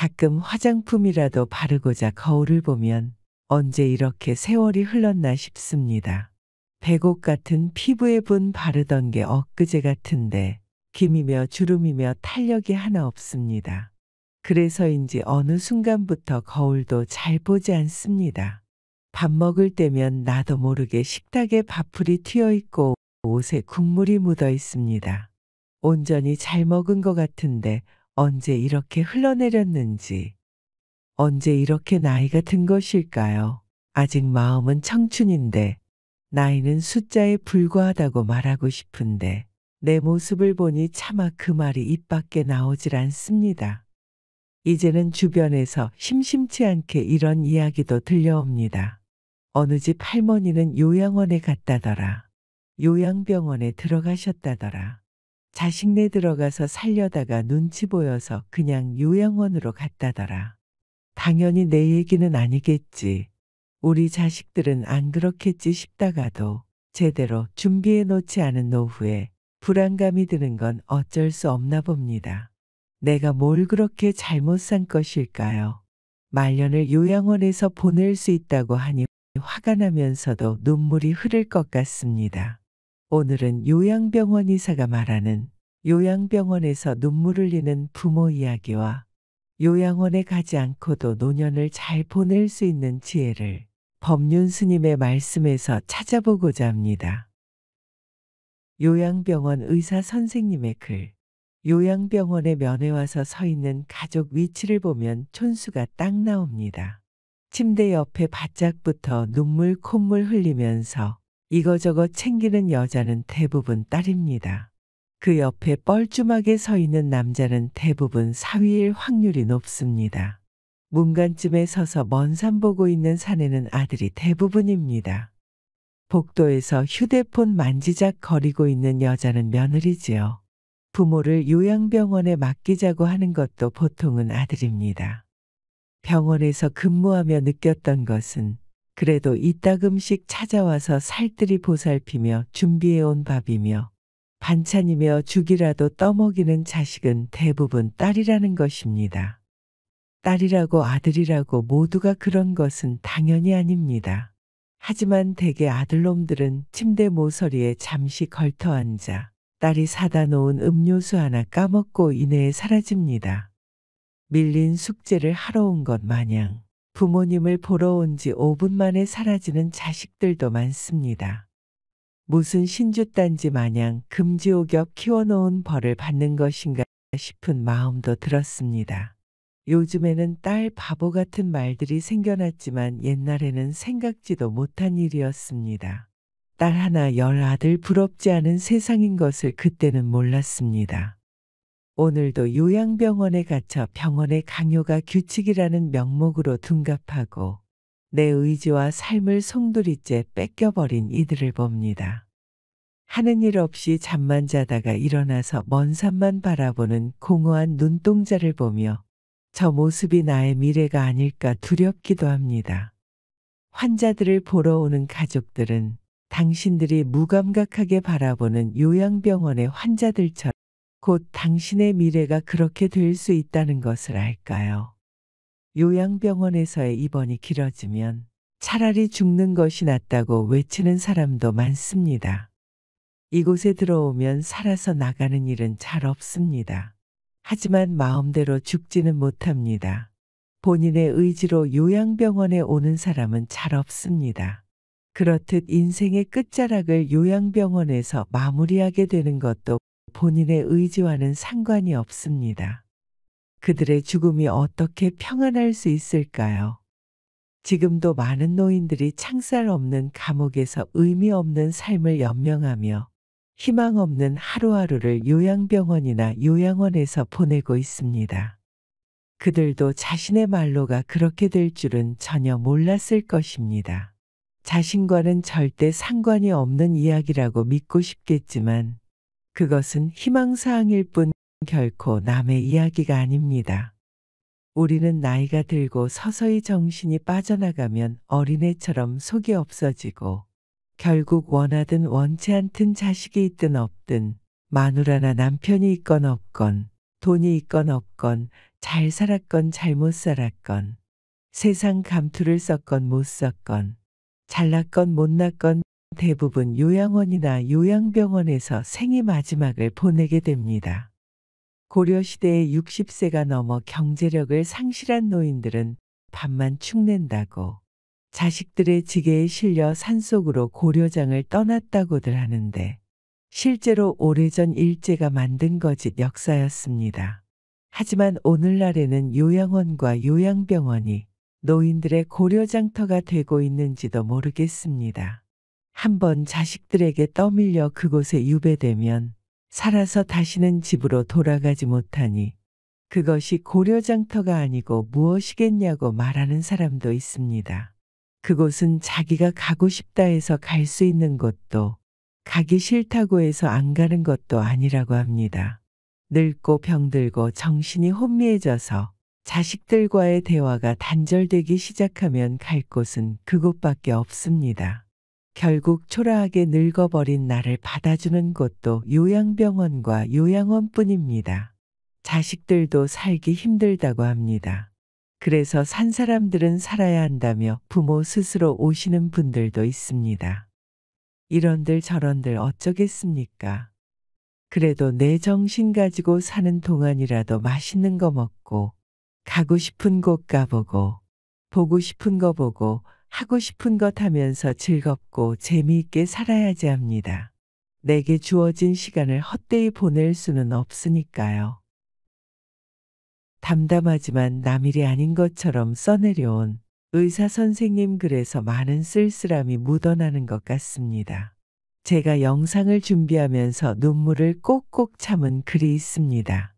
가끔 화장품이라도 바르고자 거울을 보면 언제 이렇게 세월이 흘렀나 싶습니다. 백옥 같은 피부에 분 바르던 게 엊그제 같은데 김이며 주름이며 탄력이 하나 없습니다. 그래서인지 어느 순간부터 거울도 잘 보지 않습니다. 밥 먹을 때면 나도 모르게 식탁에 밥풀이 튀어 있고 옷에 국물이 묻어 있습니다. 온전히 잘 먹은 것 같은데 언제 이렇게 흘러내렸는지, 언제 이렇게 나이가 든 것일까요? 아직 마음은 청춘인데 나이는 숫자에 불과하다고 말하고 싶은데 내 모습을 보니 차마 그 말이 입 밖에 나오질 않습니다. 이제는 주변에서 심심치 않게 이런 이야기도 들려옵니다. 어느 집 할머니는 요양원에 갔다더라. 요양병원에 들어가셨다더라. 자식네 들어가서 살려다가 눈치 보여서 그냥 요양원으로 갔다더라. 당연히 내 얘기는 아니겠지. 우리 자식들은 안 그렇겠지 싶다가도 제대로 준비해 놓지 않은 노후에 불안감이 드는 건 어쩔 수 없나 봅니다. 내가 뭘 그렇게 잘못 산 것일까요? 말년을 요양원에서 보낼 수 있다고 하니 화가 나면서도 눈물이 흐를 것 같습니다. 오늘은 요양병원 의사가 말하는 요양병원에서 눈물 흘리는 부모 이야기와 요양원에 가지 않고도 노년을 잘 보낼 수 있는 지혜를 법륜 스님의 말씀에서 찾아보고자 합니다. 요양병원 의사 선생님의 글. 요양병원에 면회 와서 서 있는 가족 위치를 보면 촌수가 딱 나옵니다. 침대 옆에 바짝부터 눈물 콧물 흘리면서 이거저거 챙기는 여자는 대부분 딸입니다. 그 옆에 뻘쭘하게 서 있는 남자는 대부분 사위일 확률이 높습니다. 문간쯤에 서서 먼 산 보고 있는 사내는 아들이 대부분입니다. 복도에서 휴대폰 만지작 거리고 있는 여자는 며느리지요. 부모를 요양병원에 맡기자고 하는 것도 보통은 아들입니다. 병원에서 근무하며 느꼈던 것은 그래도 이따금씩 찾아와서 살뜰히 보살피며 준비해온 밥이며 반찬이며 죽이라도 떠먹이는 자식은 대부분 딸이라는 것입니다. 딸이라고 아들이라고 모두가 그런 것은 당연히 아닙니다. 하지만 대개 아들놈들은 침대 모서리에 잠시 걸터 앉아 딸이 사다 놓은 음료수 하나 까먹고 이내에 사라집니다. 밀린 숙제를 하러 온 것 마냥 부모님을 보러 온 지 5분 만에 사라지는 자식들도 많습니다. 무슨 신주단지 마냥 금지옥엽 키워놓은 벌을 받는 것인가 싶은 마음도 들었습니다. 요즘에는 딸 바보 같은 말들이 생겨났지만 옛날에는 생각지도 못한 일이었습니다. 딸 하나 10아들 부럽지 않은 세상인 것을 그때는 몰랐습니다. 오늘도 요양병원에 갇혀 병원의 강요가 규칙이라는 명목으로 둔갑하고 내 의지와 삶을 송두리째 뺏겨버린 이들을 봅니다. 하는 일 없이 잠만 자다가 일어나서 먼 산만 바라보는 공허한 눈동자를 보며 저 모습이 나의 미래가 아닐까 두렵기도 합니다. 환자들을 보러 오는 가족들은 당신들이 무감각하게 바라보는 요양병원의 환자들처럼 곧 당신의 미래가 그렇게 될 수 있다는 것을 알까요? 요양병원에서의 입원이 길어지면 차라리 죽는 것이 낫다고 외치는 사람도 많습니다. 이곳에 들어오면 살아서 나가는 일은 잘 없습니다. 하지만 마음대로 죽지는 못합니다. 본인의 의지로 요양병원에 오는 사람은 잘 없습니다. 그렇듯 인생의 끝자락을 요양병원에서 마무리하게 되는 것도 본인의 의지와는 상관이 없습니다. 그들의 죽음이 어떻게 평안할 수 있을까요? 지금도 많은 노인들이 창살 없는 감옥에서 의미 없는 삶을 연명하며 희망 없는 하루하루를 요양병원이나 요양원에서 보내고 있습니다. 그들도 자신의 말로가 그렇게 될 줄은 전혀 몰랐을 것입니다. 자신과는 절대 상관이 없는 이야기라고 믿고 싶겠지만 그것은 희망사항일 뿐 결코 남의 이야기가 아닙니다. 우리는 나이가 들고 서서히 정신이 빠져나가면 어린애처럼 속이 없어지고 결국 원하든 원치 않든 자식이 있든 없든 마누라나 남편이 있건 없건 돈이 있건 없건, 잘 살았건 잘못 살았건, 세상 감투를 썼건 못 썼건, 잘났건 못났건 대부분 요양원이나 요양병원에서 생이 마지막을 보내게 됩니다. 고려시대의 60세가 넘어 경제력을 상실한 노인들은 밥만 축낸다고 자식들의 지게에 실려 산속으로 고려장을 떠났다고들 하는데 실제로 오래전 일제가 만든 거짓 역사였습니다. 하지만 오늘날에는 요양원과 요양병원이 노인들의 고려장터가 되고 있는지도 모르겠습니다. 한번 자식들에게 떠밀려 그곳에 유배되면 살아서 다시는 집으로 돌아가지 못하니 그것이 고려장터가 아니고 무엇이겠냐고 말하는 사람도 있습니다. 그곳은 자기가 가고 싶다 해서 갈 수 있는 곳도 가기 싫다고 해서 안 가는 것도 아니라고 합니다. 늙고 병들고 정신이 혼미해져서 자식들과의 대화가 단절되기 시작하면 갈 곳은 그곳밖에 없습니다. 결국 초라하게 늙어버린 나를 받아주는 곳도 요양병원과 요양원뿐입니다. 자식들도 살기 힘들다고 합니다. 그래서 산 사람들은 살아야 한다며 부모 스스로 오시는 분들도 있습니다. 이런들 저런들 어쩌겠습니까? 그래도 내 정신 가지고 사는 동안이라도 맛있는 거 먹고 가고 싶은 곳 가보고 보고 싶은 거 보고 하고 싶은 것 하면서 즐겁고 재미있게 살아야지 합니다. 내게 주어진 시간을 헛되이 보낼 수는 없으니까요. 담담하지만 남일이 아닌 것처럼 써내려온 의사 선생님 글에서 많은 쓸쓸함이 묻어나는 것 같습니다. 제가 영상을 준비하면서 눈물을 꼭꼭 참은 글이 있습니다.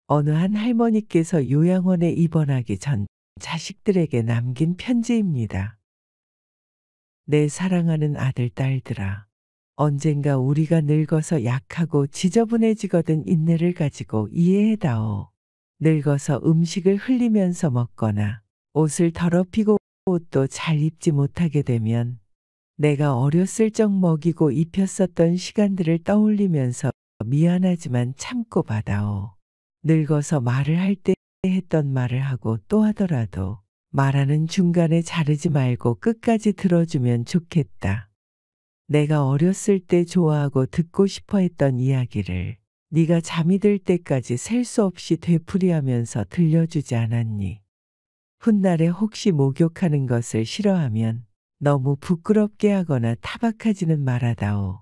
어느 한 할머니께서 요양원에 입원하기 전 자식들에게 남긴 편지입니다. 내 사랑하는 아들, 딸들아. 언젠가 우리가 늙어서 약하고 지저분해지거든 인내를 가지고 이해해다오. 늙어서 음식을 흘리면서 먹거나 옷을 더럽히고 옷도 잘 입지 못하게 되면 내가 어렸을 적 먹이고 입혔었던 시간들을 떠올리면서 미안하지만 참고 받아오. 늙어서 말을 할 때 했던 말을 하고 또 하더라도 말하는 중간에 자르지 말고 끝까지 들어주면 좋겠다. 내가 어렸을 때 좋아하고 듣고 싶어 했던 이야기를 네가 잠이 들 때까지 셀 수 없이 되풀이하면서 들려주지 않았니? 훗날에 혹시 목욕하는 것을 싫어하면 너무 부끄럽게 하거나 타박하지는 말아다오.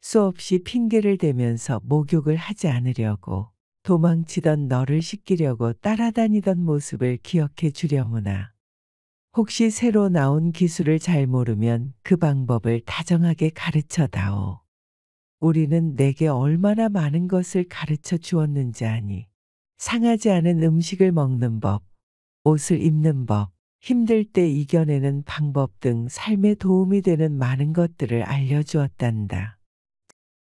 수없이 핑계를 대면서 목욕을 하지 않으려고 도망치던 너를 씻기려고 따라다니던 모습을 기억해 주려무나. 혹시 새로 나온 기술을 잘 모르면 그 방법을 다정하게 가르쳐다오. 우리는 내게 얼마나 많은 것을 가르쳐 주었는지 아니. 상하지 않은 음식을 먹는 법, 옷을 입는 법, 힘들 때 이겨내는 방법 등 삶에 도움이 되는 많은 것들을 알려주었단다.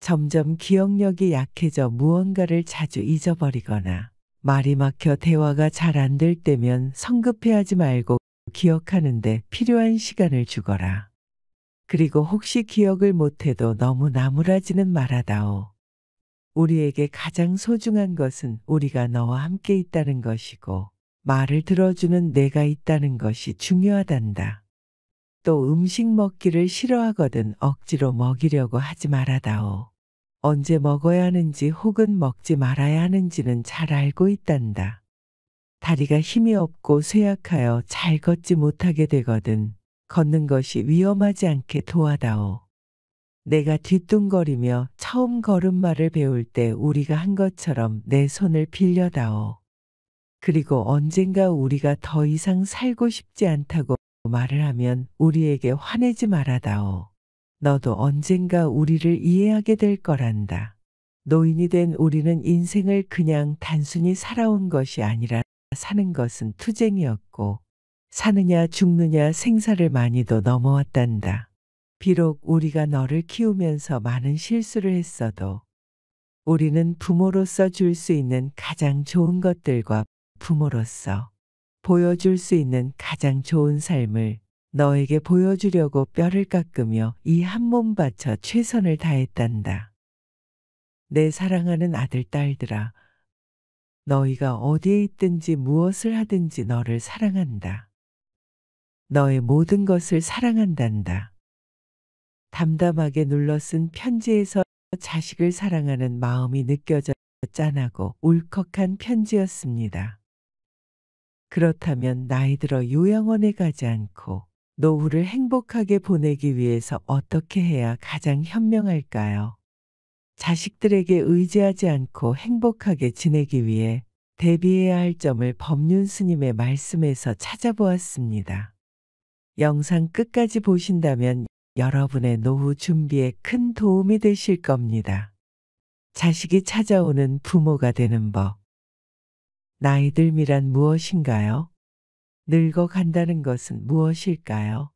점점 기억력이 약해져 무언가를 자주 잊어버리거나 말이 막혀 대화가 잘 안 될 때면 성급해하지 말고 기억하는데 필요한 시간을 주거라. 그리고 혹시 기억을 못해도 너무 나무라지는 말아다오. 우리에게 가장 소중한 것은 우리가 너와 함께 있다는 것이고 말을 들어주는 내가 있다는 것이 중요하단다. 또 음식 먹기를 싫어하거든 억지로 먹이려고 하지 말아다오. 언제 먹어야 하는지 혹은 먹지 말아야 하는지는 잘 알고 있단다. 다리가 힘이 없고 쇠약하여 잘 걷지 못하게 되거든 걷는 것이 위험하지 않게 도와다오. 내가 뒤뚱거리며 처음 걸음마를 배울 때 우리가 한 것처럼 내 손을 빌려다오. 그리고 언젠가 우리가 더 이상 살고 싶지 않다고 말을 하면 우리에게 화내지 말아다오. 너도 언젠가 우리를 이해하게 될 거란다. 노인이 된 우리는 인생을 그냥 단순히 살아온 것이 아니라 사는 것은 투쟁이었고 사느냐 죽느냐 생사를 많이도 넘어왔단다. 비록 우리가 너를 키우면서 많은 실수를 했어도 우리는 부모로서 줄 수 있는 가장 좋은 것들과 부모로서 보여줄 수 있는 가장 좋은 삶을 너에게 보여주려고 뼈를 깎으며 이 한 몸 바쳐 최선을 다했단다. 내 사랑하는 아들, 딸들아. 너희가 어디에 있든지 무엇을 하든지 너를 사랑한다. 너의 모든 것을 사랑한단다. 담담하게 눌러 쓴 편지에서 자식을 사랑하는 마음이 느껴져 짠하고 울컥한 편지였습니다. 그렇다면 나이 들어 요양원에 가지 않고 노후를 행복하게 보내기 위해서 어떻게 해야 가장 현명할까요? 자식들에게 의지하지 않고 행복하게 지내기 위해 대비해야 할 점을 법륜 스님의 말씀에서 찾아보았습니다. 영상 끝까지 보신다면 여러분의 노후 준비에 큰 도움이 되실 겁니다. 자식이 찾아오는 부모가 되는 법. 나이 듦이란 무엇인가요? 늙어간다는 것은 무엇일까요?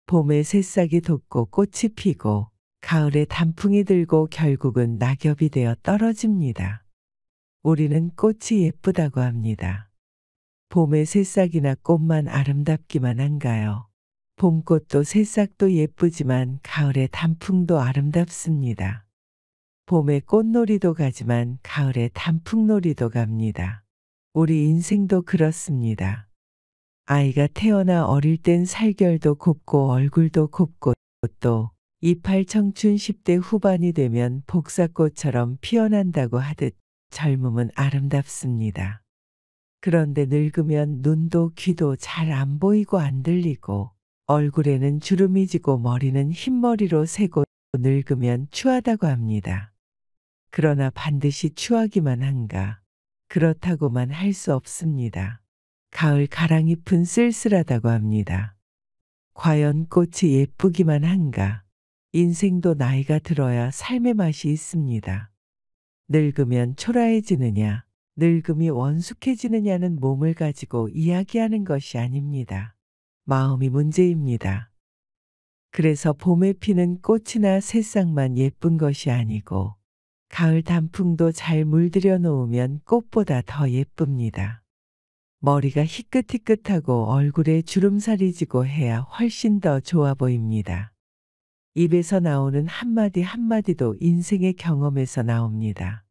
봄에 새싹이 돋고 꽃이 피고 가을에 단풍이 들고 결국은 낙엽이 되어 떨어집니다. 우리는 꽃이 예쁘다고 합니다. 봄에 새싹이나 꽃만 아름답기만 한가요? 봄꽃도 새싹도 예쁘지만 가을의 단풍도 아름답습니다. 봄에 꽃놀이도 가지만 가을에 단풍놀이도 갑니다. 우리 인생도 그렇습니다. 아이가 태어나 어릴 땐 살결도 곱고 얼굴도 곱고 또 이팔 청춘 10대 후반이 되면 복사꽃처럼 피어난다고 하듯 젊음은 아름답습니다. 그런데 늙으면 눈도 귀도 잘 안 보이고 안 들리고 얼굴에는 주름이 지고 머리는 흰머리로 새고 늙으면 추하다고 합니다. 그러나 반드시 추하기만 한가? 그렇다고만 할 수 없습니다. 가을 가랑잎은 쓸쓸하다고 합니다. 과연 꽃이 예쁘기만 한가? 인생도 나이가 들어야 삶의 맛이 있습니다. 늙으면 초라해지느냐, 늙음이 원숙해지느냐는 몸을 가지고 이야기하는 것이 아닙니다. 마음이 문제입니다. 그래서 봄에 피는 꽃이나 새싹만 예쁜 것이 아니고 가을 단풍도 잘 물들여 놓으면 꽃보다 더 예쁩니다. 머리가 희끗희끗하고 얼굴에 주름살이 지고 해야 훨씬 더 좋아 보입니다. 입에서 나오는 한마디 한마디도 인생의 경험에서 나옵니다.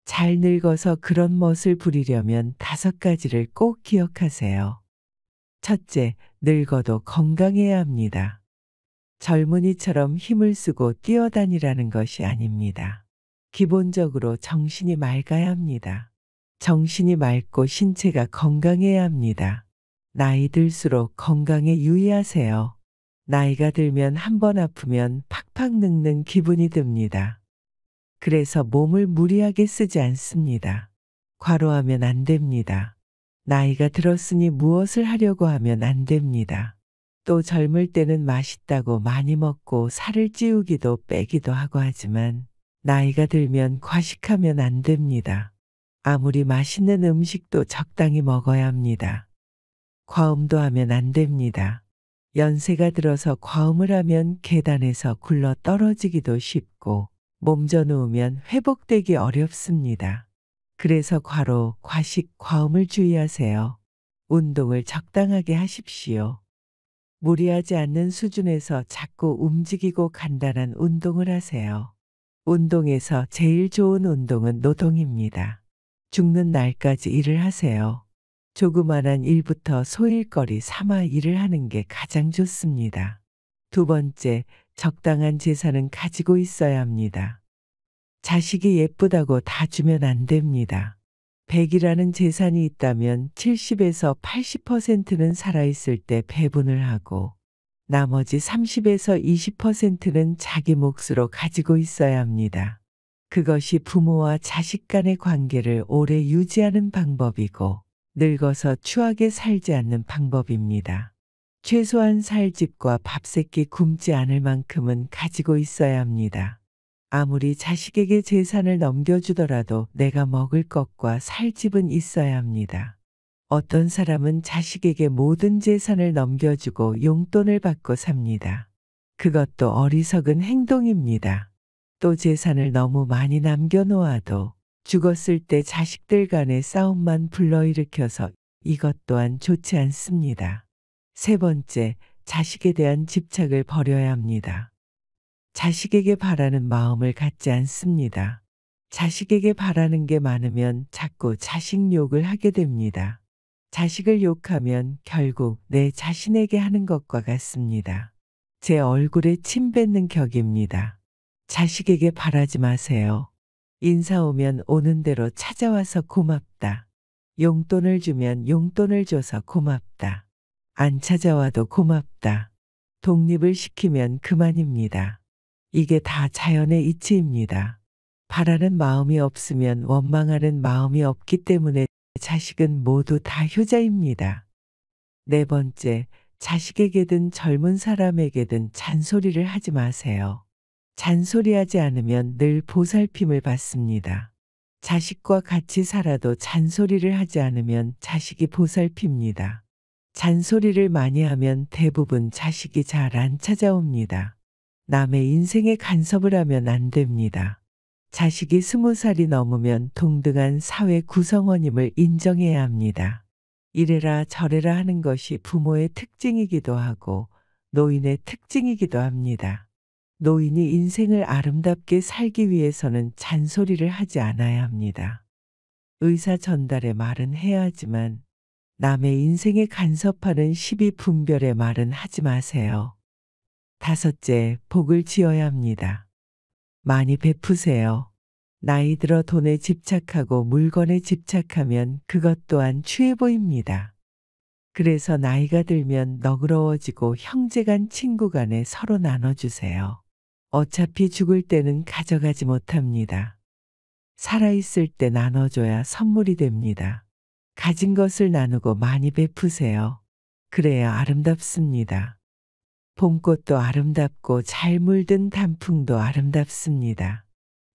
잘 늙어서 그런 멋을 부리려면 5가지를 꼭 기억하세요. 첫째, 늙어도 건강해야 합니다. 젊은이처럼 힘을 쓰고 뛰어다니라는 것이 아닙니다. 기본적으로 정신이 맑아야 합니다. 정신이 맑고 신체가 건강해야 합니다. 나이 들수록 건강에 유의하세요. 나이가 들면 한번 아프면 팍팍 늙는 기분이 듭니다. 그래서 몸을 무리하게 쓰지 않습니다. 과로하면 안 됩니다. 나이가 들었으니 무엇을 하려고 하면 안 됩니다. 또 젊을 때는 맛있다고 많이 먹고 살을 찌우기도 빼기도 하고 하지만 나이가 들면 과식하면 안 됩니다. 아무리 맛있는 음식도 적당히 먹어야 합니다. 과음도 하면 안 됩니다. 연세가 들어서 과음을 하면 계단에서 굴러 떨어지기도 쉽고 몸져 누우면 회복되기 어렵습니다. 그래서 과로, 과식, 과음을 주의하세요. 운동을 적당하게 하십시오. 무리하지 않는 수준에서 자꾸 움직이고 간단한 운동을 하세요. 운동에서 제일 좋은 운동은 노동입니다. 죽는 날까지 일을 하세요. 조그만한 일부터 소일거리 삼아 일을 하는 게 가장 좋습니다. 두 번째, 적당한 재산은 가지고 있어야 합니다. 자식이 예쁘다고 다 주면 안 됩니다. 100이라는 재산이 있다면 70에서 80%는 살아있을 때 배분을 하고 나머지 30에서 20%는 자기 몫으로 가지고 있어야 합니다. 그것이 부모와 자식 간의 관계를 오래 유지하는 방법이고 늙어서 추하게 살지 않는 방법입니다. 최소한 살 집과 밥 세끼 굶지 않을 만큼은 가지고 있어야 합니다. 아무리 자식에게 재산을 넘겨주더라도 내가 먹을 것과 살 집은 있어야 합니다. 어떤 사람은 자식에게 모든 재산을 넘겨주고 용돈을 받고 삽니다. 그것도 어리석은 행동입니다. 또 재산을 너무 많이 남겨놓아도 죽었을 때 자식들 간의 싸움만 불러일으켜서 이것 또한 좋지 않습니다. 세 번째, 자식에 대한 집착을 버려야 합니다. 자식에게 바라는 마음을 갖지 않습니다. 자식에게 바라는 게 많으면 자꾸 자식 욕을 하게 됩니다. 자식을 욕하면 결국 내 자신에게 하는 것과 같습니다. 제 얼굴에 침 뱉는 격입니다. 자식에게 바라지 마세요. 인사 오면 오는 대로 찾아와서 고맙다. 용돈을 주면 용돈을 줘서 고맙다. 안 찾아와도 고맙다. 독립을 시키면 그만입니다. 이게 다 자연의 이치입니다. 바라는 마음이 없으면 원망하는 마음이 없기 때문에 자식은 모두 다 효자입니다. 네 번째, 자식에게든 젊은 사람에게든 잔소리를 하지 마세요. 잔소리하지 않으면 늘 보살핌을 받습니다. 자식과 같이 살아도 잔소리를 하지 않으면 자식이 보살핍니다. 잔소리를 많이 하면 대부분 자식이 잘 안 찾아옵니다. 남의 인생에 간섭을 하면 안 됩니다. 자식이 20살이 넘으면 동등한 사회 구성원임을 인정해야 합니다. 이래라 저래라 하는 것이 부모의 특징이기도 하고 노인의 특징이기도 합니다. 노인이 인생을 아름답게 살기 위해서는 잔소리를 하지 않아야 합니다. 의사 전달의 말은 해야 하지만 남의 인생에 간섭하는 시비 분별의 말은 하지 마세요. 다섯째, 복을 지어야 합니다. 많이 베푸세요. 나이 들어 돈에 집착하고 물건에 집착하면 그것 또한 취해 보입니다. 그래서 나이가 들면 너그러워지고 형제간 친구간에 서로 나눠주세요. 어차피 죽을 때는 가져가지 못합니다. 살아있을 때 나눠줘야 선물이 됩니다. 가진 것을 나누고 많이 베푸세요. 그래야 아름답습니다. 봄꽃도 아름답고 잘 물든 단풍도 아름답습니다.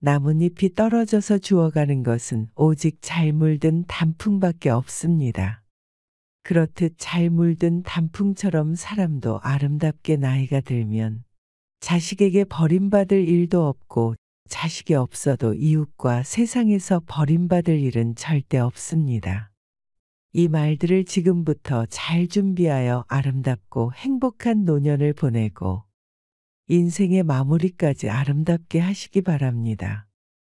나뭇잎이 떨어져서 죽어가는 것은 오직 잘 물든 단풍밖에 없습니다. 그렇듯 잘 물든 단풍처럼 사람도 아름답게 나이가 들면 자식에게 버림받을 일도 없고 자식이 없어도 이웃과 세상에서 버림받을 일은 절대 없습니다. 이 말들을 지금부터 잘 준비하여 아름답고 행복한 노년을 보내고 인생의 마무리까지 아름답게 하시기 바랍니다.